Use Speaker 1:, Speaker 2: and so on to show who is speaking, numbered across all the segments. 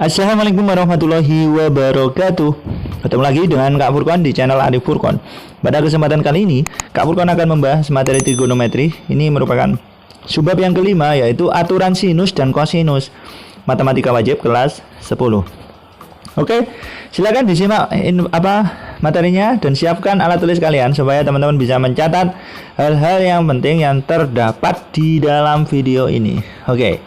Speaker 1: Assalamualaikum warahmatullahi wabarakatuh. Ketemu lagi dengan Kak Furqan di channel Arif Furqan. Pada kesempatan kali ini, Kak Furqan akan membahas materi trigonometri. Ini merupakan subbab yang kelima, yaitu aturan sinus dan kosinus. Matematika wajib kelas 10. Oke, silakan disimak materinya dan siapkan alat tulis kalian supaya teman-teman bisa mencatat hal-hal yang penting yang terdapat di dalam video ini. Oke.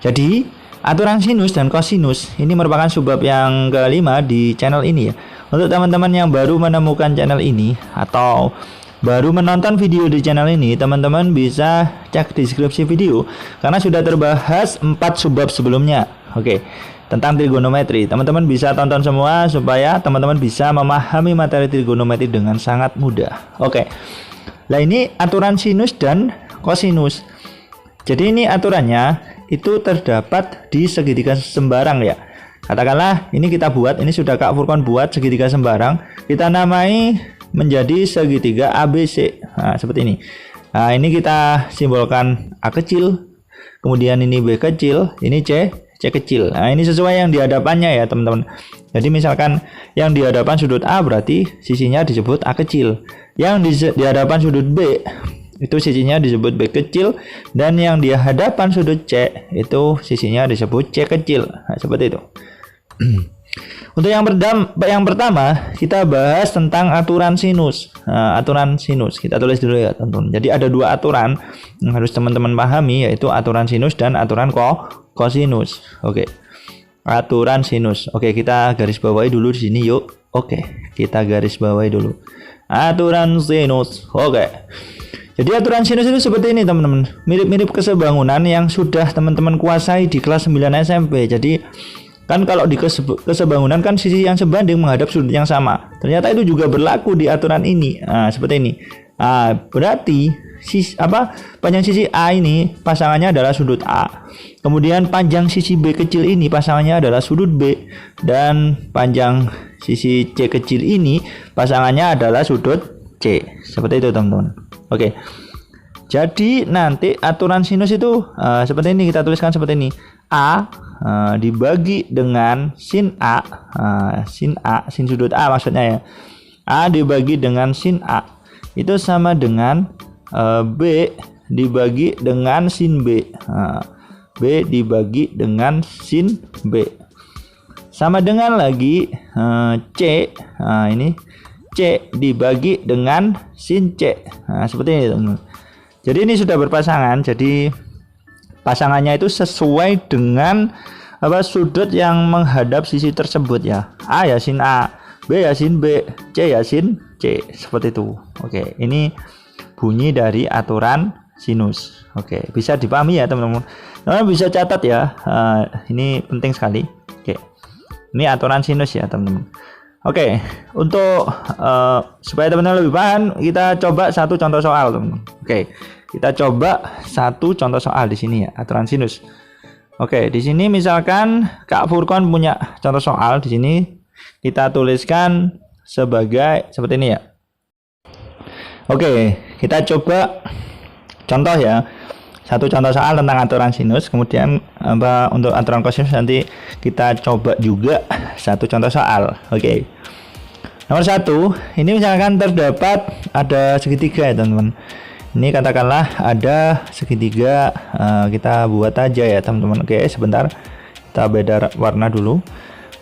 Speaker 1: Jadi, aturan sinus dan kosinus ini merupakan subbab yang kelima di channel ini ya. Untuk teman-teman yang baru menemukan channel ini atau baru menonton video di channel ini, teman-teman bisa cek deskripsi video karena sudah terbahas 4 subbab sebelumnya. Oke, tentang trigonometri. Teman-teman bisa tonton semua supaya teman-teman bisa memahami materi trigonometri dengan sangat mudah. Oke. Nah, ini aturan sinus dan kosinus. Jadi ini aturannya itu terdapat di segitiga sembarang ya. Katakanlah ini kita buat, ini sudah Kak Furqan buat segitiga sembarang, kita namai menjadi segitiga ABC. Nah, seperti ini. Nah, ini kita simbolkan A kecil, kemudian ini B kecil, ini C kecil. Nah, ini sesuai yang di hadapannya ya, teman-teman. Jadi misalkan yang di hadapan sudut A berarti sisinya disebut A kecil. Yang di hadapan sudut B itu sisinya disebut B kecil, dan yang di hadapan sudut C itu sisinya disebut C kecil. Nah, seperti itu. Untuk yang pertama kita bahas tentang aturan sinus. Nah, aturan sinus kita tulis dulu ya, teman-teman. Jadi ada dua aturan yang harus teman-teman pahami, yaitu aturan sinus dan aturan kosinus. Oke. Aturan sinus. Oke, kita garis bawahi dulu di sini yuk. Oke, kita garis bawahi dulu. Aturan sinus. Oke. Jadi aturan sinus itu seperti ini, teman-teman. Mirip-mirip kesebangunan yang sudah teman-teman kuasai di kelas 9 SMP. Jadi kan kalau di kesebangunan kan sisi yang sebanding menghadap sudut yang sama. Ternyata itu juga berlaku di aturan ini. Nah, seperti ini. Nah, berarti panjang sisi A ini pasangannya adalah sudut A. Kemudian panjang sisi B kecil ini pasangannya adalah sudut B, dan panjang sisi C kecil ini pasangannya adalah sudut C. Seperti itu, teman-teman. Oke. Jadi nanti aturan sinus itu seperti ini, kita tuliskan seperti ini. A dibagi dengan sin A, sin sudut A maksudnya ya. A dibagi dengan sin A itu sama dengan B dibagi dengan sin B. B dibagi dengan sin B. Sama dengan lagi C. Ini C dibagi dengan sin C. Nah, seperti ini, teman-teman. Jadi ini sudah berpasangan. Jadi pasangannya itu sesuai dengan sudut yang menghadap sisi tersebut ya. A ya sin A, B ya sin B, C ya sin C. Seperti itu. Oke, ini bunyi dari aturan sinus. Oke, bisa dipahami ya, teman-teman. Teman-teman bisa catat ya. Ini penting sekali. Oke. Ini aturan sinus ya, teman-teman. Oke, untuk supaya teman-teman lebih paham, kita coba satu contoh soal, teman-teman. Oke, kita coba satu contoh soal di sini ya, aturan sinus. Oke, di sini misalkan Kak Furqan punya contoh soal di sini, kita tuliskan sebagai seperti ini ya. Oke, kita coba contoh ya. Satu contoh soal tentang aturan sinus, kemudian untuk aturan kosinus nanti kita coba juga satu contoh soal. Oke. Nomor 1, ini misalkan terdapat ada segitiga ya, teman-teman. Ini katakanlah ada segitiga, kita buat aja ya, teman-teman. Oke, sebentar. Kita beda warna dulu.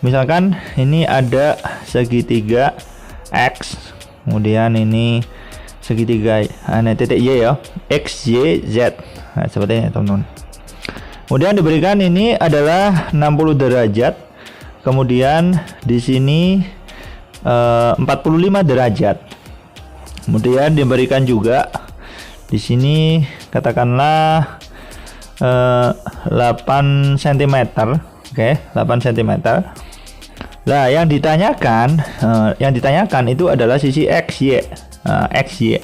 Speaker 1: Misalkan ini ada segitiga X, kemudian ini segitiga titik Y ya, X, Y, Z. Nah, seperti ini, teman-teman. Kemudian diberikan ini adalah 60 derajat. Kemudian di sini 45 derajat. Kemudian diberikan juga di sini katakanlah 8 cm. Oke, 8 cm. Nah, yang ditanyakan itu adalah sisi XY. XY.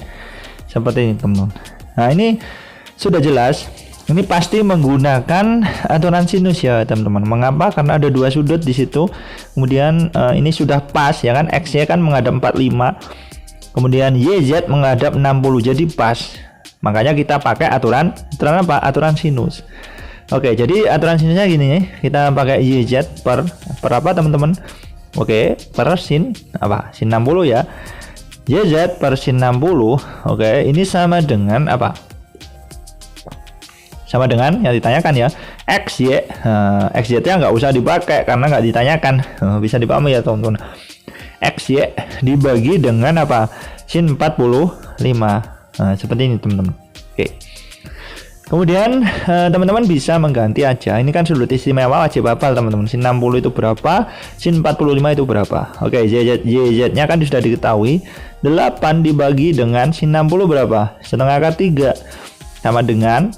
Speaker 1: Seperti ini, teman-teman. Nah, ini sudah jelas, ini pasti menggunakan aturan sinus ya, teman-teman. Mengapa? Karena ada dua sudut di situ. Kemudian ini sudah pas ya kan, X-nya kan menghadap 45. Kemudian YZ menghadap 60, jadi pas. Makanya kita pakai aturan apa? Aturan sinus. Oke, jadi aturan sinusnya gini, kita pakai YZ per apa teman-teman? Oke, per sin apa? Sin 60 ya. YZ per sin 60. Oke, ini sama dengan apa? Sama dengan yang ditanyakan ya. XY. XY-nya nggak usah dipakai karena nggak ditanyakan. Bisa dipahami ya teman-teman. XY dibagi dengan apa? Sin 45. Seperti ini teman-teman. Oke. Kemudian teman-teman bisa mengganti aja. Ini kan sudut istimewa wajib hafal teman-teman. Sin 60 itu berapa? Sin 45 itu berapa? Oke, YZ-nya kan sudah diketahui. 8 dibagi dengan sin 60 berapa? Setengah akar 3. Sama dengan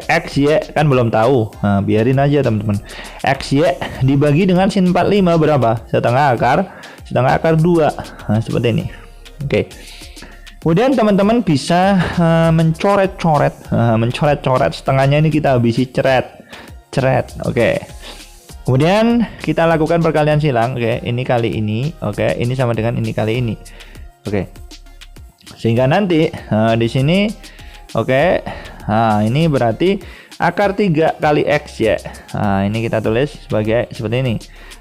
Speaker 1: XY kan belum tahu. Nah, biarin aja teman-teman. XY dibagi dengan sin 45 berapa? Setengah akar 2. Nah, seperti ini. Oke. Kemudian teman-teman bisa mencoret-coret setengahnya ini kita habisi ceret. Oke. Kemudian kita lakukan perkalian silang. Oke, ini kali ini. Oke, ini sama dengan ini kali ini. Oke. Sehingga nanti di sini nah ini berarti akar 3 kali X ya. Nah, ini kita tulis sebagai seperti ini.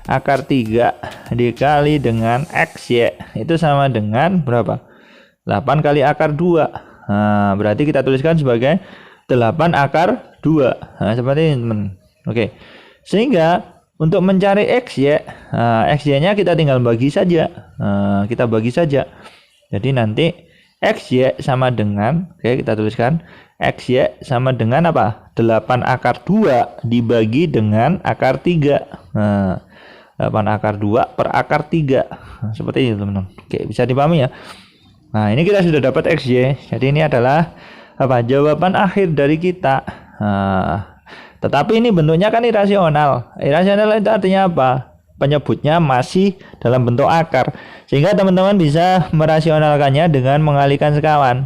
Speaker 1: Akar 3 dikali dengan X ya. Itu sama dengan berapa? 8 kali akar 2. Nah, berarti kita tuliskan sebagai 8 akar 2. Nah, seperti ini teman. Oke. Sehingga untuk mencari X ya, XY-nya kita tinggal bagi saja. Kita bagi saja. Jadi nanti XY sama dengan, kita tuliskan XY sama dengan apa? 8 akar 2 dibagi dengan akar 3. 8 akar 2 per akar 3. Nah, seperti ini teman-teman. Oke, bisa dipahami ya. Nah, ini kita sudah dapat XY. Jadi ini adalah apa? Jawaban akhir dari kita. Tetapi ini bentuknya kan irasional. Irasional itu artinya apa? Penyebutnya masih dalam bentuk akar. Sehingga teman-teman bisa merasionalkannya dengan mengalihkan sekawan.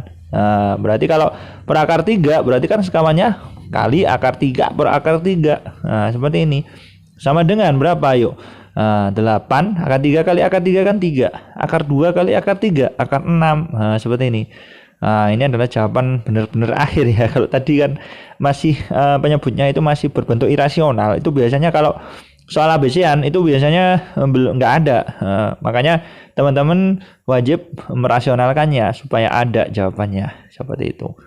Speaker 1: Berarti kalau per akar 3 berarti kan sekawannya kali akar 3 per akar 3. Nah, seperti ini. Sama dengan berapa? Yuk. 8 akar 3 kali akar 3 kan 3. Akar 2 kali akar 3 akar 6. Nah, seperti ini. Ini adalah jawaban benar-benar akhir ya. Kalau tadi kan masih penyebutnya itu masih berbentuk irasional. Itu biasanya kalau soal ABC-an itu biasanya belum nggak ada. Makanya teman-teman wajib merasionalkannya supaya ada jawabannya. Seperti itu.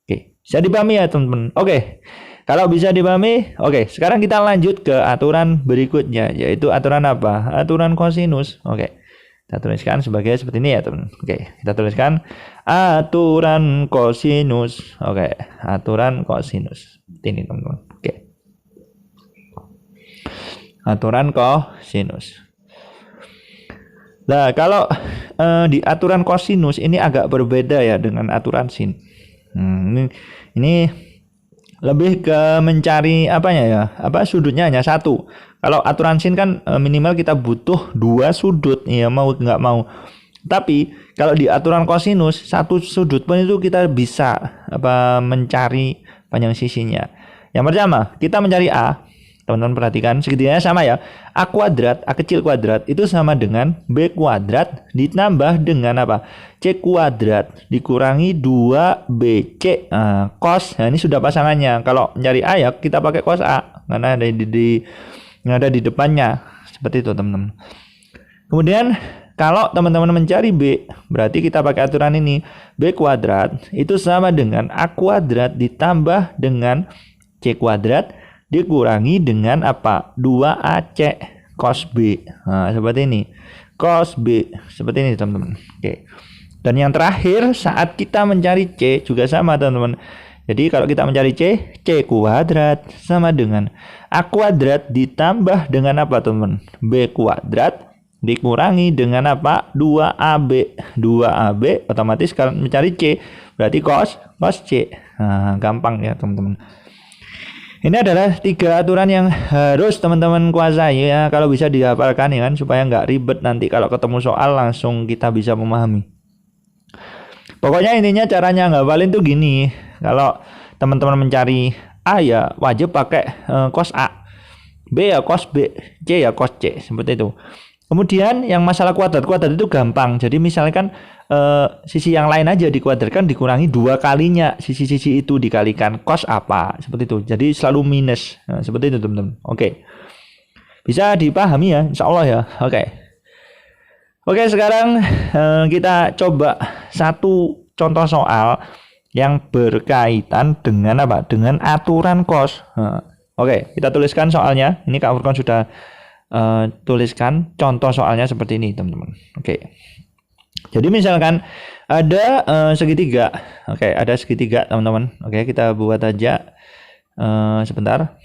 Speaker 1: Oke, bisa dipahami ya teman-teman. Oke. Kalau bisa dipahami, sekarang kita lanjut ke aturan berikutnya, yaitu aturan apa? Aturan kosinus. Kita tuliskan sebagai seperti ini ya teman. Kita tuliskan aturan kosinus. Aturan kosinus. Ini teman-teman. Aturan kosinus. Nah, kalau di aturan kosinus ini agak berbeda ya dengan aturan sin. Ini lebih ke mencari apanya ya? Sudutnya hanya satu. Kalau aturan sin kan minimal kita butuh 2 sudut ya, mau nggak mau. Tapi kalau di aturan kosinus satu sudut pun itu kita bisa mencari panjang sisinya. Yang pertama kita mencari A. Teman-teman perhatikan segitiganya sama ya. A kuadrat, A kecil kuadrat itu sama dengan B kuadrat ditambah dengan apa? C kuadrat dikurangi 2BC cos. Nah, ini sudah pasangannya. Kalau mencari A ya kita pakai cos A karena ada di depannya. Seperti itu teman-teman. Kemudian kalau teman-teman mencari B, berarti kita pakai aturan ini. B kuadrat itu sama dengan A kuadrat ditambah dengan C kuadrat dikurangi dengan apa? 2AC cos B. Nah, seperti ini. Cos B. Seperti ini, teman-teman. Dan yang terakhir, saat kita mencari C juga sama, teman-teman. Jadi kalau kita mencari C, C kuadrat sama dengan A kuadrat ditambah dengan apa, teman-teman? B kuadrat dikurangi dengan apa? 2AB. 2AB otomatis kalau mencari C berarti cos C. Nah, gampang ya, teman-teman. Ini adalah 3 aturan yang harus teman-teman kuasai ya, kalau bisa dihafalkan ya kan, supaya nggak ribet nanti kalau ketemu soal langsung kita bisa memahami. Pokoknya intinya caranya ngapalin tuh gini. Kalau teman-teman mencari A ya wajib pakai cos A, B ya cos B, C ya cos C, seperti itu. Kemudian yang masalah kuadrat itu gampang. Jadi misalkan sisi yang lain aja dikuadratkan dikurangi 2 kalinya sisi-sisi itu dikalikan cos apa, seperti itu. Jadi selalu minus. Nah, seperti itu teman-teman. Oke. Bisa dipahami ya, insya Allah ya. Oke. Oke, sekarang kita coba satu contoh soal yang berkaitan dengan apa? Dengan aturan cos. Oke, kita tuliskan soalnya. Ini Kak Furqon sudah tuliskan contoh soalnya seperti ini teman-teman. Oke. Jadi misalkan ada segitiga. Oke, ada segitiga teman-teman. Oke, kita buat aja sebentar.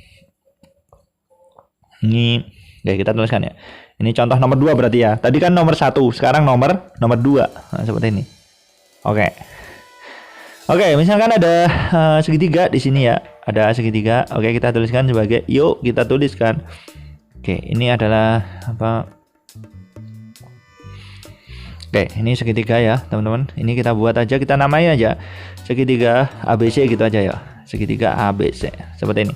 Speaker 1: Ini oke, kita tuliskan ya. Ini contoh nomor 2 berarti ya. Tadi kan nomor 1, sekarang nomor 2. Nah, seperti ini. Oke. Oke, misalkan ada segitiga di sini ya. Ada segitiga. Oke, kita tuliskan sebagai kita tuliskan. Oke, ini adalah apa? Oke, ini segitiga ya, teman-teman. Ini kita buat aja, kita namai aja segitiga ABC gitu aja ya. Segitiga ABC seperti ini.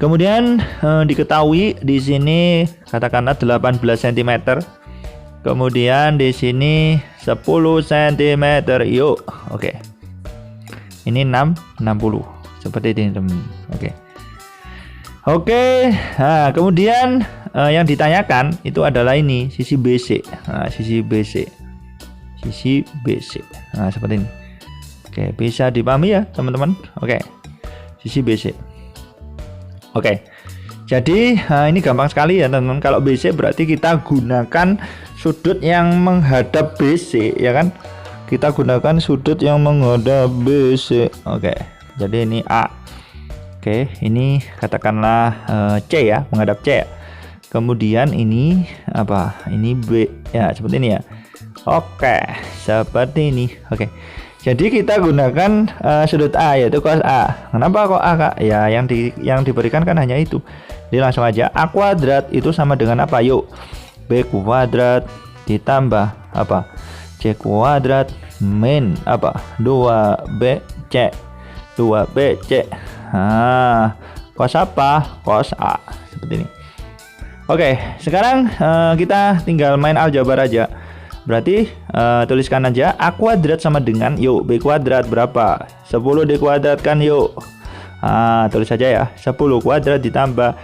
Speaker 1: Kemudian diketahui di sini katakanlah 18 cm. Kemudian di sini 10 cm. Oke. Ini 60. Seperti ini, teman-teman. Oke, nah kemudian yang ditanyakan itu adalah ini sisi BC. Nah, sisi BC. Nah, seperti ini. Oke, bisa dipahami ya, teman-teman. Oke. Sisi BC. Oke. Jadi, ini gampang sekali ya, teman-teman. Kalau BC berarti kita gunakan sudut yang menghadap BC, ya kan? Kita gunakan sudut yang menghadap BC. Oke. Jadi ini A. Oke, ini katakanlah C ya, menghadap C. Kemudian ini apa? Ini B ya, seperti ini ya. Oke, seperti ini. Oke. Jadi kita gunakan sudut A yaitu cos A. Kenapa kok A, Kak? Ya, yang diberikan kan hanya itu. Jadi langsung aja A kuadrat itu sama dengan apa? Yuk. B kuadrat ditambah apa? C kuadrat min apa? 2BC. 2BC. Nah, cos apa? Cos A. Seperti ini. Oke, sekarang kita tinggal main aljabar aja. Berarti tuliskan aja A kuadrat sama dengan B kuadrat berapa? 10 dikuadratkan tulis saja ya. 10 kuadrat ditambah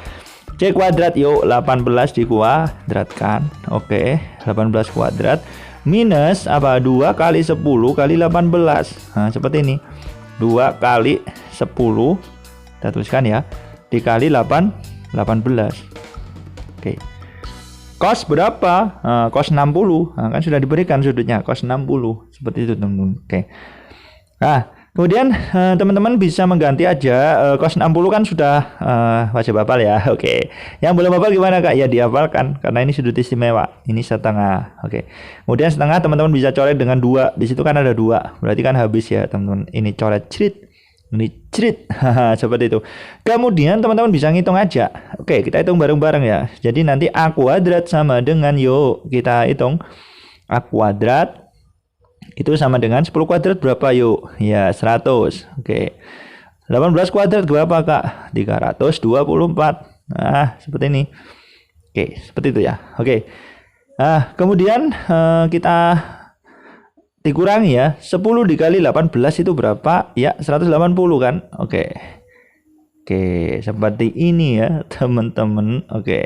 Speaker 1: C kuadrat 18 dikuadratkan. Oke, 18 kuadrat minus apa? 2 kali 10 kali 18. Nah, seperti ini. 2 kali 10 kita tuliskan ya, dikali 18. Oke. Cos berapa? Cos 60. Nah, kan sudah diberikan sudutnya cos 60. Seperti itu, teman-teman. Oke. Nah, kemudian teman-teman bisa mengganti aja cos 60 kan sudah wajib hafal ya. Oke. Yang belum hafal gimana, Kak? Ya dihafalkan karena ini sudut istimewa. Ini setengah. Oke. Kemudian setengah teman-teman bisa coret dengan 2. Di situ kan ada 2. Berarti kan habis ya, teman-teman. Ini coret cerit. Ini cerit. Seperti itu. Kemudian teman-teman bisa ngitung aja. Oke, kita hitung bareng-bareng ya. Jadi nanti A kuadrat sama dengan kita hitung A kuadrat itu sama dengan 10 kuadrat berapa ya 100. Oke. 18 kuadrat berapa, Kak? 324. Nah, seperti ini. Oke, seperti itu ya. Oke. Nah, kemudian kita dikurangi ya. 10 dikali 18 itu berapa? Ya, 180 kan? Oke. Oke, seperti ini ya, teman-teman. Oke.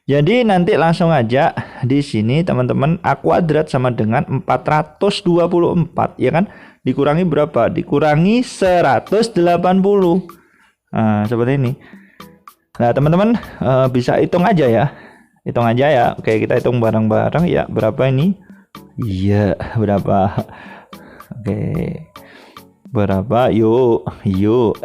Speaker 1: Jadi nanti langsung aja di sini teman-teman A kuadrat sama dengan 424 ya kan? Dikurangi berapa? Dikurangi 180. Nah, seperti ini. Nah, teman-teman bisa hitung aja ya. Hitung aja ya. Oke, kita hitung bareng-bareng ya. Berapa ini? Iya, berapa? Oke. Berapa?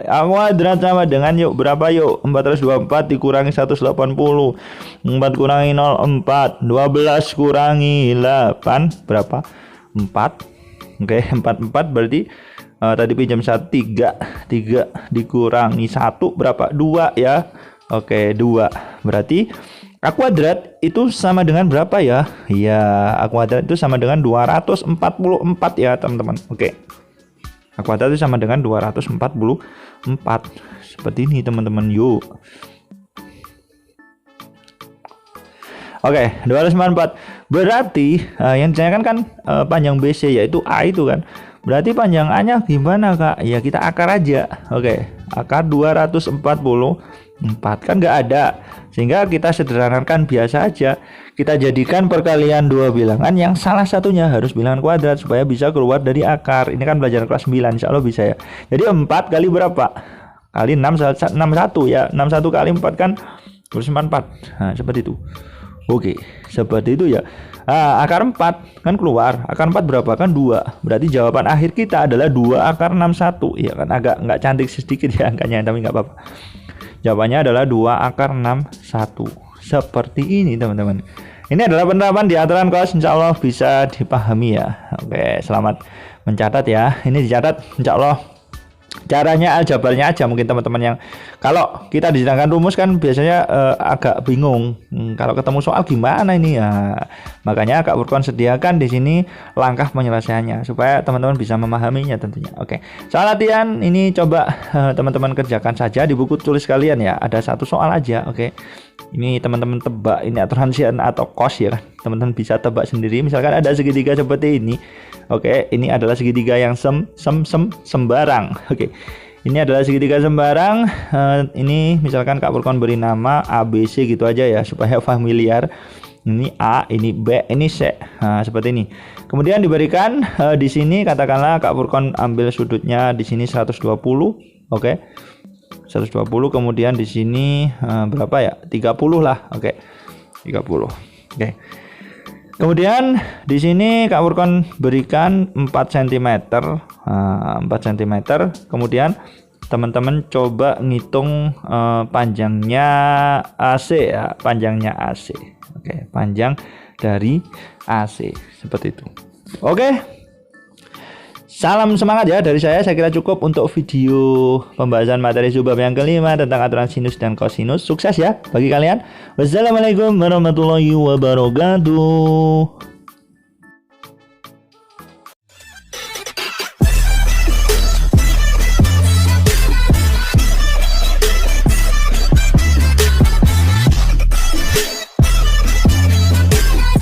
Speaker 1: A kuadrat sama dengan berapa? 424 dikurangi 180. 4 kurangi 0 4. 12 kurangi 8 berapa? 4. Oke, 44 berarti tadi pinjam 1 3 dikurangi 1 berapa? 2 ya. Oke, 2. Berarti A kuadrat itu sama dengan berapa ya? Ya, A kuadrat itu sama dengan 244 ya, teman-teman. Oke. A kuadrat itu sama dengan 244. Seperti ini, teman-teman. Oke, 294. Berarti yang ditanyakan kan panjang BC yaitu A itu kan. Berarti panjang A-nya gimana, Kak? Ya kita akar aja. Oke, akar 244 kan nggak ada. Sehingga kita sederhanakan biasa aja. Kita jadikan perkalian dua bilangan yang salah satunya harus bilangan kuadrat supaya bisa keluar dari akar. Ini kan pelajaran kelas 9, insya Allah bisa ya. Jadi 4 kali berapa? Kali 61 ya. 61 kali 4 kan 294. Nah, seperti itu. Oke, seperti itu ya. Akar 4 kan keluar. Akar 4 berapa? Kan 2. Berarti jawaban akhir kita adalah 2 akar 61. Ya kan agak nggak cantik sedikit ya angkanya, tapi nggak apa-apa. Jawabannya adalah 2 akar 61. Seperti ini teman-teman. Ini adalah penerapan di aturan kos, insya Allah bisa dipahami ya. Oke, selamat mencatat ya. Ini dicatat insya Allah. Caranya aljabarnya aja mungkin teman-teman yang kalau kita disidangkan rumus kan biasanya agak bingung. Kalau ketemu soal gimana ini ya. Makanya Kak Furqon sediakan di sini langkah penyelesaiannya supaya teman-teman bisa memahaminya tentunya. Oke. Soal latihan ini coba teman-teman kerjakan saja di buku tulis kalian ya. Ada satu soal aja, oke. Ini teman-teman tebak ini aturan sian atau kos ya kan. Teman-teman bisa tebak sendiri. Misalkan ada segitiga seperti ini. Oke, ini adalah segitiga yang sembarang. Oke. Ini adalah segitiga sembarang. Ini misalkan Kak Furqon beri nama ABC gitu aja ya supaya familiar. Ini A, ini B, ini C. Nah, seperti ini. Kemudian diberikan di sini katakanlah Kak Furqon ambil sudutnya di sini 120. Oke. 120, kemudian di sini berapa ya? 30 lah. Oke. 30. Oke. Kemudian di sini Kak Furqon berikan 4 cm. 4 cm. Kemudian teman-teman coba ngitung panjangnya AC ya, panjangnya AC. Oke, panjang dari AC seperti itu. Oke. Salam semangat ya dari saya kira cukup untuk video pembahasan materi subbab yang kelima tentang aturan sinus dan kosinus. Sukses ya bagi kalian. Wassalamualaikum warahmatullahi wabarakatuh.